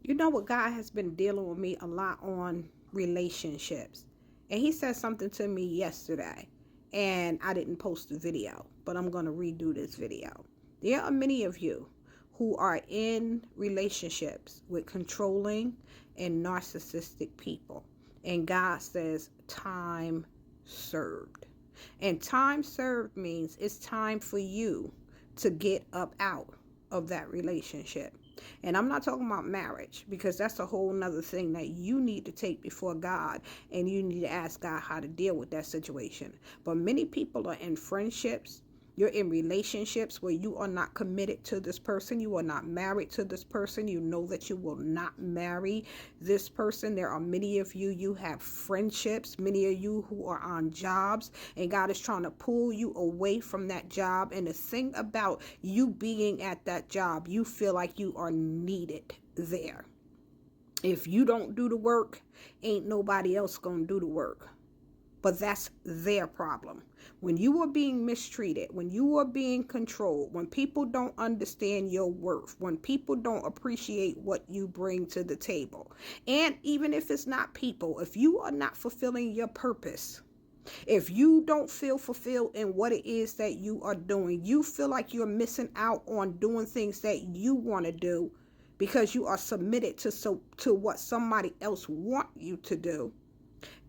You know what? God has been dealing with me a lot on relationships. And he said something to me yesterday. And I didn't post the video, but I'm going to redo this video. There are many of you who are in relationships with controlling and narcissistic people. And God says, time served. And time served means it's time for you to get up out of that relationship. And I'm not talking about marriage, because that's a whole nother thing that you need to take before God, and you need to ask God how to deal with that situation. But many people are in friendships. You're in relationships where you are not committed to this person. You are not married to this person. You know that you will not marry this person. There are many of you, you have friendships, many of you who are on jobs, and God is trying to pull you away from that job. And the thing about you being at that job, you feel like you are needed there. If you don't do the work, ain't nobody else gonna do the work. But that's their problem. When you are being mistreated, when you are being controlled, when people don't understand your worth, when people don't appreciate what you bring to the table, and even if it's not people, if you are not fulfilling your purpose, if you don't feel fulfilled in what it is that you are doing, you feel like you're missing out on doing things that you want to do because you are submitted to what somebody else want you to do,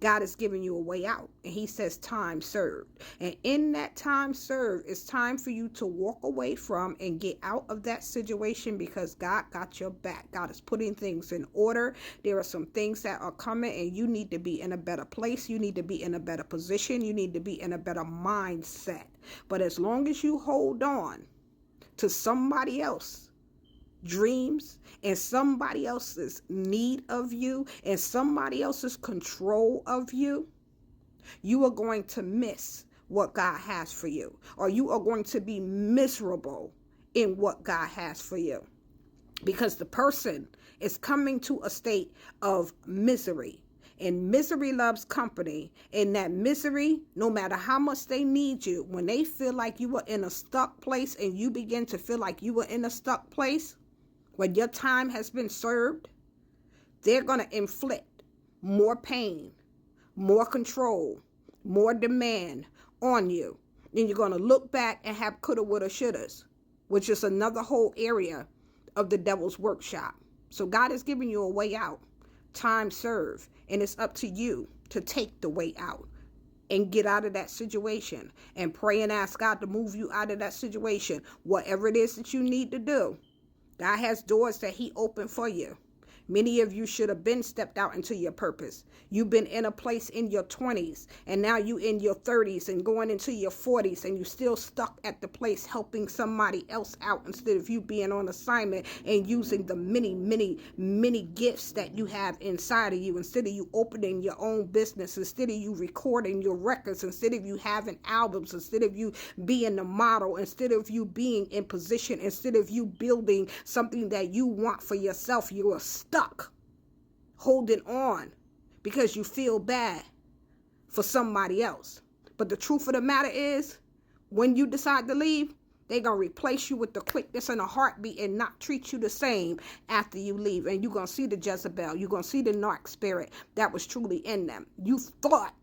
God is giving you a way out. And he says time served. And in that time served, it's time for you to walk away from and get out of that situation, because God got your back. God is putting things in order. There are some things that are coming, and you need to be in a better place. You need to be in a better position. You need to be in a better mindset. But as long as you hold on to somebody else, dreams, and somebody else's need of you, and somebody else's control of you, you are going to miss what God has for you, or you are going to be miserable in what God has for you, because the person is coming to a state of misery. And misery loves company. And that misery, no matter how much they need you, when they feel like you are in a stuck place, and you begin to feel like you are in a stuck place, when your time has been served, they're going to inflict more pain, more control, more demand on you. Then you're going to look back and have coulda, woulda, shouldas, which is another whole area of the devil's workshop. So God is giving you a way out, time served, and it's up to you to take the way out and get out of that situation, and pray and ask God to move you out of that situation. Whatever it is that you need to do, God has doors that he opened for you. Many of you should have been stepped out into your purpose. You've been in a place in your 20s, and now you in your 30s and going into your 40s, and you still stuck at the place helping somebody else out, instead of you being on assignment and using the many gifts that you have inside of you, instead of you opening your own business, instead of you recording your records, instead of you having albums, instead of you being the model, instead of you being in position, instead of you building something that you want for yourself. You are stuck holding on because you feel bad for somebody else. But the truth of the matter is, when you decide to leave, they're going to replace you with the quickness and a heartbeat, and not treat you the same after you leave. And you're going to see the Jezebel. You're going to see the narc spirit that was truly in them. You thought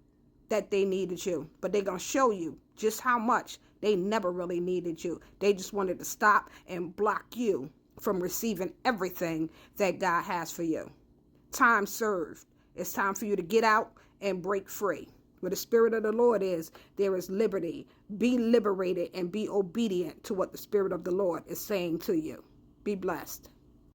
that they needed you, but they're going to show you just how much they never really needed you. They just wanted to stop and block you from receiving everything that God has for you. Time served. It's time for you to get out and break free. Where the Spirit of the Lord is, there is liberty. Be liberated and be obedient to what the Spirit of the Lord is saying to you. Be blessed.